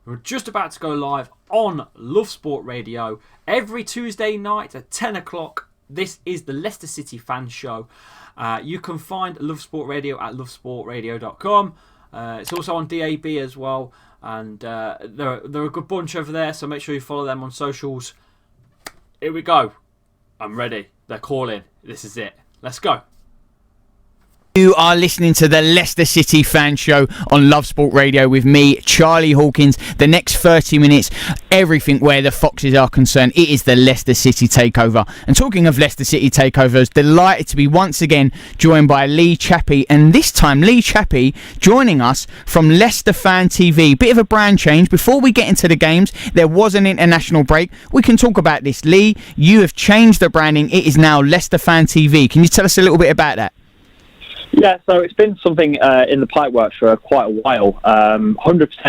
We're just about to go live on Lovesport Radio every Tuesday night at 10 o'clock. This is the Leicester City Fan Show. You can find Lovesport Radio at lovesportradio.com. It's also on DAB as well. And they're a good bunch over there, so make sure you follow them on socials. Here we go. I'm ready. They're calling. This is it. Let's go. You are listening to the Leicester City Fan Show on Lovesport Radio with me, Charlie Hawkins. The next 30 minutes, everything where the Foxes are concerned, it is the Leicester City Takeover. And talking of Leicester City Takeovers, delighted to be once again joined by Lee Chappie. And this time, Lee Chappie joining us from Leicester Fan TV. Bit of a brand change. Before we get into the games, there was an international break. We can talk about this. Lee, you have changed the branding. It is now Leicester Fan TV. Can you tell us a little bit about that? Yeah, so it's been something in the pipeworks for quite a while. 100%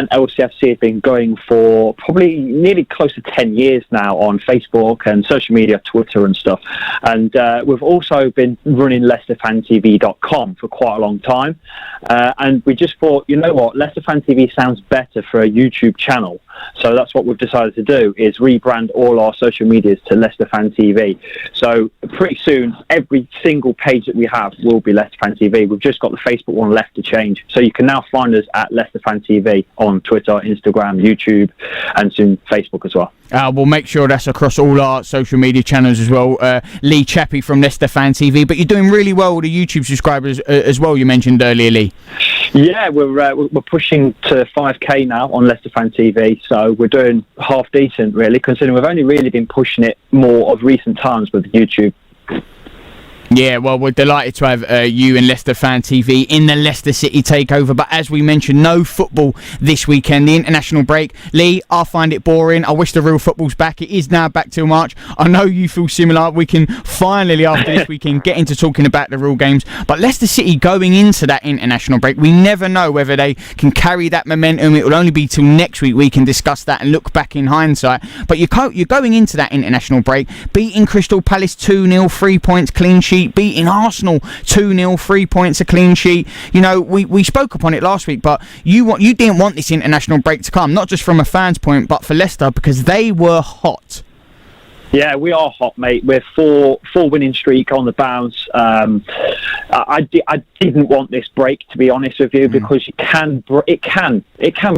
LCFC has been going for probably nearly close to 10 years now on Facebook and social media, Twitter and stuff. And we've also been running LeicesterFanTV.com for quite a long time. And we just thought, you know what, Leicester Fan TV sounds better for a YouTube channel. So that's what we've decided to do, is rebrand all our social medias to Leicester Fan TV. So pretty soon, every single page that we have will be Leicester Fan TV. We've just got the Facebook one left to change. So you can now find us at Leicester Fan TV on Twitter, Instagram, YouTube, and soon Facebook as well. We'll make sure that's across all our social media channels as well. Lee Chappie from Leicester Fan TV. But you're doing really well with the YouTube subscribers as well, you mentioned earlier, Lee. Yeah, we're pushing to 5k now on Leicester Fan TV, so we're doing half decent, really, considering we've only really been pushing it more of recent times with YouTube. Yeah, well, we're delighted to have you and Leicester Fan TV in the Leicester City Takeover. But as we mentioned, no football this weekend, the international break. Lee, I find it boring. I wish the real football's back. It is now back till March. I know you feel similar. We can finally, after this weekend, get into talking about the real games. But Leicester City going into that international break, we never know whether they can carry that momentum. It will only be till next week we can discuss that and look back in hindsight. But you're going into that international break, beating Crystal Palace 2-0, 3 points, clean sheet. Beating Arsenal 2-0, 3 points, a clean sheet. You know, we spoke upon it last week, but you didn't want this international break to come, not just from a fan's point, but for Leicester, because they were hot. Yeah, we are hot, mate. We're four winning streak on the bounce. I didn't want this break, to be honest with you, because it can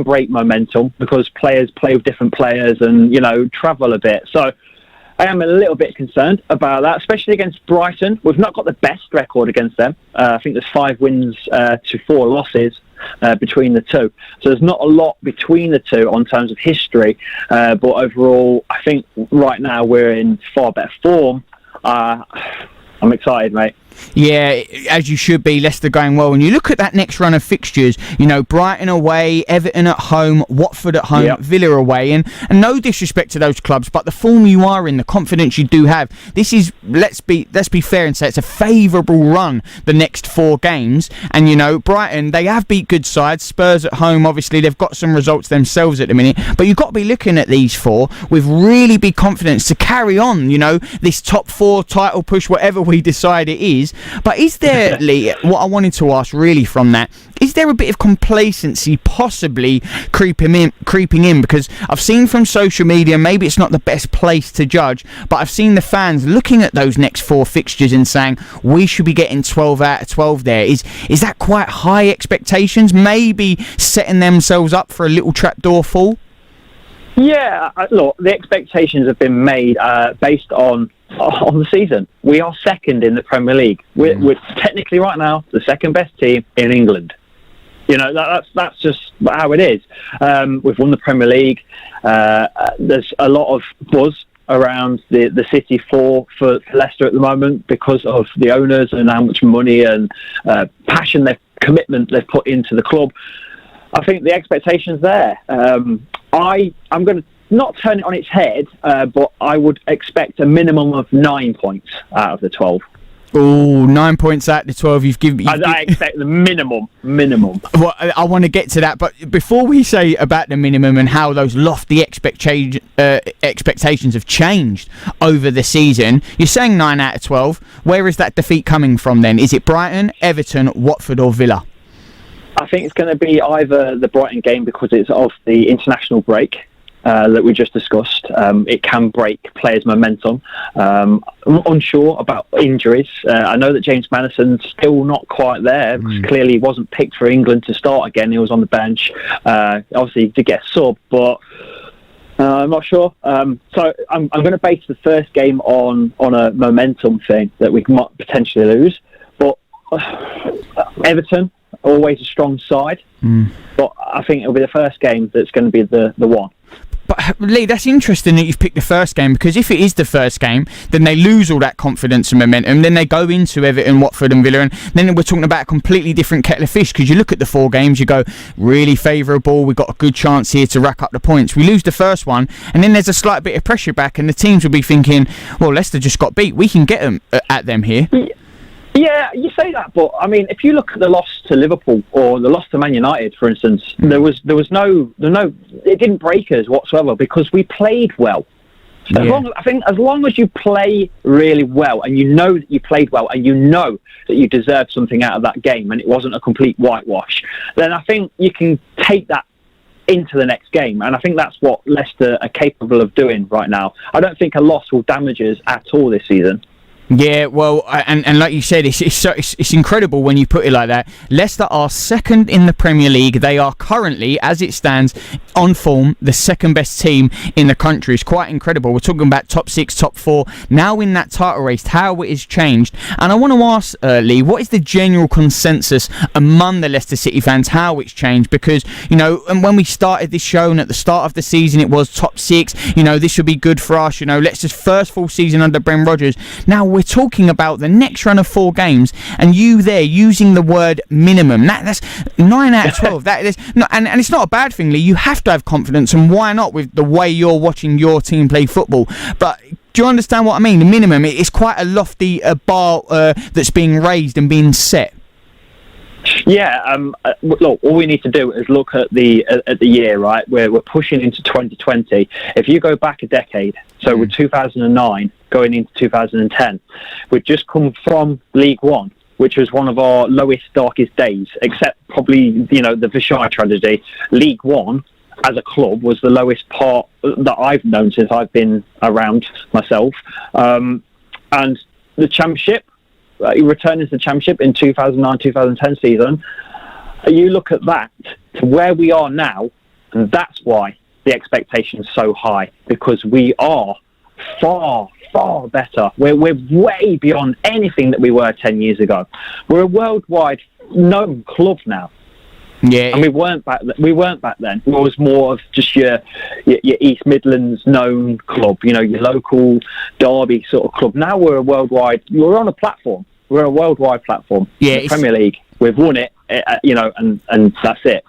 break momentum, because players play with different players and, you know, travel a bit. So I am a little bit concerned about that, especially against Brighton. We've not got the best record against them. I think there's 5 wins to 4 losses between the two. So there's not a lot between the two on terms of history. But overall, I think right now we're in far better form. I'm excited, mate. Yeah, as you should be. Leicester going well. And you look at that next run of fixtures, you know, Brighton away, Everton at home, Watford at home, Villa away. And no disrespect to those clubs, but the form you are in, the confidence you do have, this is, let's be fair and say it's a favourable run, the next 4 games. And, you know, Brighton, they have beat good sides. Spurs at home, obviously, they've got some results themselves at the minute. But you've got to be looking at these 4 with really big confidence to carry on, you know, this top 4 title push, whatever we decide it is. But is there, Lee, what I wanted to ask really from that, is there a bit of complacency possibly creeping in? Because I've seen from social media, maybe it's not the best place to judge, but I've seen the fans looking at those next 4 fixtures and saying, we should be getting 12 out of 12 there. Is that quite high expectations? Maybe setting themselves up for a little trapdoor fall? Yeah, look, the expectations have been made based on the season. We are second in the Premier League. We're technically right now the second best team in England. You know, that's just how it is. We've won the Premier League. There's a lot of buzz around the city for Leicester at the moment because of the owners and how much money and passion, commitment they've put into the club. I think the expectation's there. I'm going to not turn it on its head, but I would expect a minimum of 9 points out of the 12. Oh, 9 points out of 12. You've given. I expect the minimum. Well, I want to get to that, but before we say about the minimum and how those lofty expectations have changed over the season, you're saying 9 out of 12. Where is that defeat coming from then? Is it Brighton, Everton, Watford or Villa? I think it's going to be either the Brighton game because it's off the international break that we just discussed. It can break players' momentum. I'm unsure about injuries. I know that James Maddison's still not quite there. Clearly, he wasn't picked for England to start again. He was on the bench. Obviously, he did get a sub, but I'm not sure. So I'm going to base the first game on a momentum thing that we might potentially lose. But Everton, always a strong side. But I think it'll be the first game that's going to be the one. But Lee, that's interesting that you've picked the first game, because if it is the first game, then they lose all that confidence and momentum. Then they go into Everton, Watford and Villa, and then we're talking about a completely different kettle of fish, because you look at the 4 games, you go, really favourable, we've got a good chance here to rack up the points. We lose the first one, and then there's a slight bit of pressure back, and the teams will be thinking, well, Leicester just got beat, we can get them at them here. Yeah, you say that, but I mean, if you look at the loss to Liverpool or the loss to Man United, for instance, there was no, it didn't break us whatsoever because we played well. As long as you play really well and you know that you played well and you know that you deserved something out of that game and it wasn't a complete whitewash, then I think you can take that into the next game, and I think that's what Leicester are capable of doing right now. I don't think a loss will damage us at all this season. Yeah, well, and like you said, it's incredible when you put it like that. Leicester are second in the Premier League. They are currently, as it stands, on form, the second best team in the country. It's quite incredible. We're talking about top 6, top 4, now in that title race, how it has changed. And I want to ask, Lee, what is the general consensus among the Leicester City fans, how it's changed? Because, you know, and when we started this show and at the start of the season, it was top 6, you know, this would be good for us, you know, Leicester's first full season under Brendan Rodgers. Now we're talking about the next run of 4 games, and you there using the word minimum. That's 9 out of 12. That is no, and it's not a bad thing, Lee. You have to have confidence, and why not with the way you're watching your team play football? But do you understand what I mean? The minimum, it's quite a lofty bar that's being raised and being set. Yeah, look, all we need to do is look at the year, right? We're pushing into 2020. If you go back a decade, so with 2009 going into 2010, we'd just come from League One, which was one of our lowest, darkest days, except probably, you know, the Vishai tragedy. League One, as a club, was the lowest part that I've known since I've been around myself. And the Championship, returning to the Championship in 2009-2010 season, you look at that to where we are now, and that's why the expectation's so high, because we are far, far better. We're way beyond anything that we were 10 years ago. We're a worldwide known club now. Yeah, and we weren't back then. It was more of just your East Midlands known club, you know, your local Derby sort of club. Now we're on a platform. We're a worldwide platform. Yeah, the Premier League. We've won it, you know, and that's it.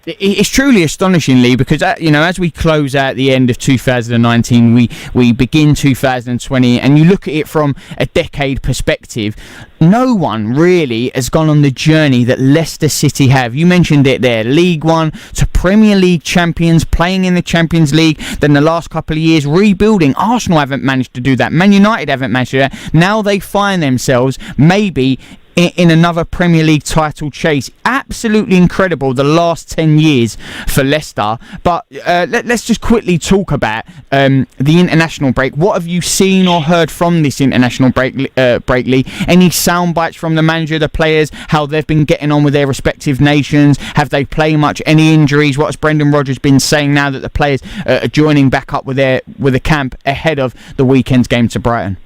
It's truly astonishing, Lee, because you know, as we close out the end of 2019, we begin 2020, and you look at it from a decade perspective. No one really has gone on the journey that Leicester City have. You mentioned it there, League One to Premier League champions, playing in the Champions League. Then the last couple of years rebuilding. Arsenal haven't managed to do that. Man United haven't managed to do that. Now they find themselves maybe in another Premier League title chase. Absolutely incredible the last 10 years for Leicester. But let's just quickly talk about the international break. What have you seen or heard from this international break, Lee? Any sound bites from the manager, the players, how they've been getting on with their respective nations? Have they played much? Any injuries? What has Brendan Rodgers been saying now that the players are joining back up with the camp ahead of the weekend's game to Brighton?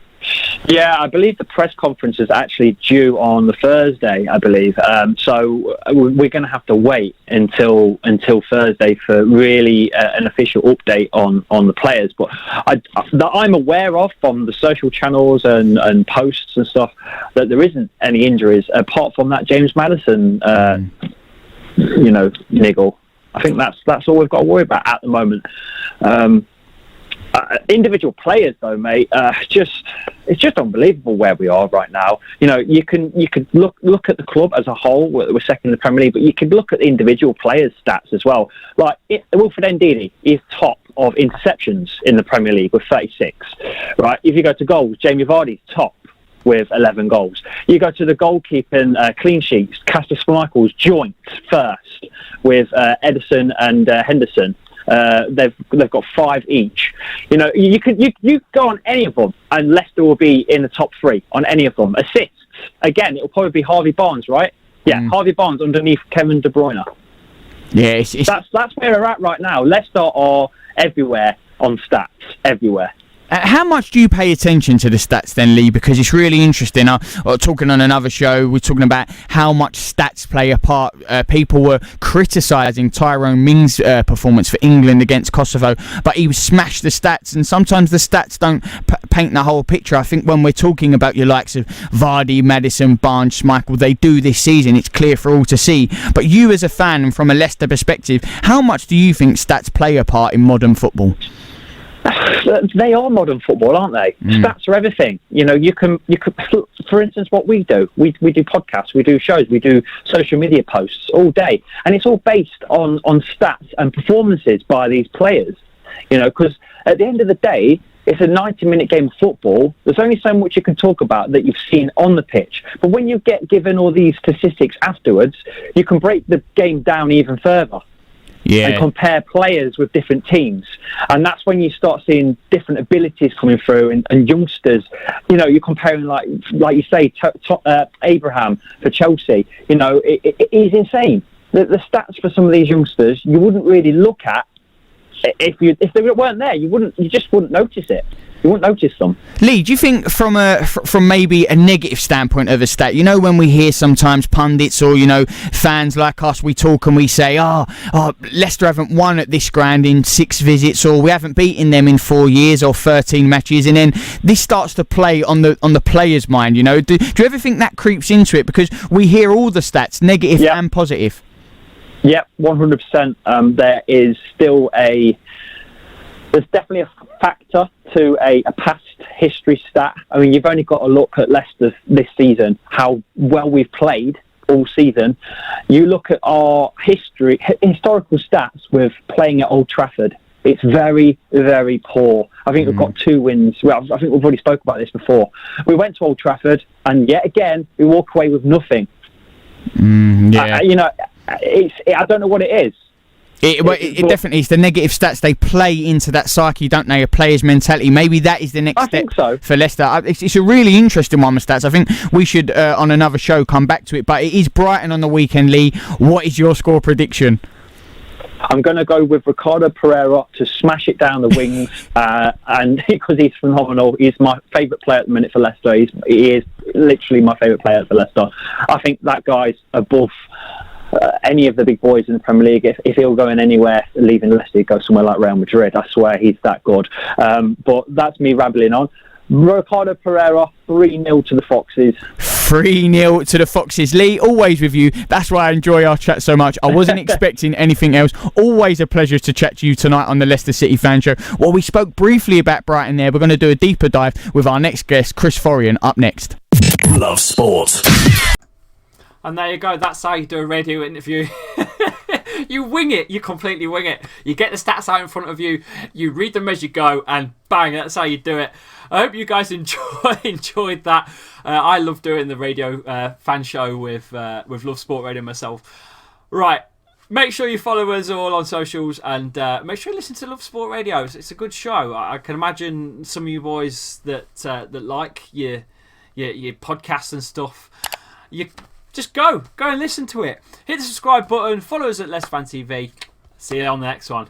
Yeah, I believe the press conference is actually due on the Thursday, I believe. So we're going to have to wait until Thursday for really an official update on the players. But that I'm aware of from the social channels and posts and stuff, that there isn't any injuries apart from that James Maddison, you know, niggle. I think that's all we've got to worry about at the moment. Individual players, though, mate, just it's just unbelievable where we are right now. You could look at the club as a whole. We're second in the Premier League, but you could look at the individual players' stats as well. Like Wilfred Ndidi is top of interceptions in the Premier League with 36. Right? If you go to goals, Jamie Vardy's top with 11 goals. You go to the goalkeeping clean sheets, Casper Schmeichel's joint first with Ederson and Henderson. They've got 5 each. You go on any of them, and Leicester will be in the top 3 on any of them. Assists, again, it'll probably be Harvey Barnes, right? Yeah, Harvey Barnes underneath Kevin De Bruyne. Yeah, that's where we're at right now. Leicester are everywhere on stats, everywhere. How much do you pay attention to the stats then, Lee? Because it's really interesting. Talking on another show, we're talking about how much stats play a part. People were criticising Tyrone Mings' performance for England against Kosovo, but he smashed the stats, and sometimes the stats don't paint the whole picture. I think when we're talking about your likes of Vardy, Maddison, Barnes, Schmeichel, they do this season. It's clear for all to see. But you as a fan and from a Leicester perspective, how much do you think stats play a part in modern football? They are modern football, aren't they? Stats are everything. You can. For instance, what we do, we do podcasts, we do shows, we do social media posts all day, and it's all based on stats and performances by these players. Because at the end of the day, it's a 90-minute game of football. There's only so much you can talk about that you've seen on the pitch. But when you get given all these statistics afterwards, you can break the game down even further. Yeah. And compare players with different teams, and that's when you start seeing different abilities coming through, and youngsters. You're comparing like you say, Abraham for Chelsea. It is insane. The stats for some of these youngsters you wouldn't really look at if they weren't there. You just wouldn't notice it. You won't notice them. Lee, do you think from maybe a negative standpoint of a stat, when we hear sometimes pundits or, fans like us, we talk and we say, Leicester haven't won at this ground in 6 visits, or we haven't beaten them in 4 years or 13 matches, and then this starts to play on the player's mind, Do you ever think that creeps into it? Because we hear all the stats, negative and positive. Yep, 100%. There is still there's definitely a factor to a past history stat. I mean, you've only got to look at Leicester this season, how well we've played all season. You look at our historical stats with playing at Old Trafford. It's very, very poor. I think we've got 2 wins. Well, I think we've already spoke about this before. We went to Old Trafford, and yet again, we walk away with nothing. I don't know what it is. It definitely is the negative stats. They play into that psyche, don't they? A player's mentality. Maybe that is the next step for Leicester. It's a really interesting one with stats. I think we should, on another show, come back to it. But it is Brighton on the weekend, Lee. What is your score prediction? I'm going to go with Ricardo Pereira to smash it down the wings, and because he's phenomenal. He's my favourite player at the minute for Leicester. He is literally my favourite player for Leicester. I think that guy's above any of the big boys in the Premier League. If he'll go in anywhere, leaving Leicester, go somewhere like Real Madrid. I swear he's that good. But that's me rambling on. Ricardo Pereira, 3-0 to the Foxes. 3-0 to the Foxes. Lee, always with you. That's why I enjoy our chat so much. I wasn't expecting anything else. Always a pleasure to chat to you tonight on the Leicester City Fan Show. Well, we spoke briefly about Brighton there. We're going to do a deeper dive with our next guest, Chris Forian, up next. Love Sport. And there you go. That's how you do a radio interview. You wing it. You completely wing it. You get the stats out in front of you. You read them as you go, and bang, that's how you do it. I hope you guys enjoyed that. I love doing the radio fan show with Love Sport Radio myself. Right. Make sure you follow us all on socials, and make sure you listen to Love Sport Radio. It's a good show. I can imagine some of you boys that like your podcasts and stuff. Just go and listen to it. Hit the subscribe button. Follow us at Leicester Fan TV. See you on the next one.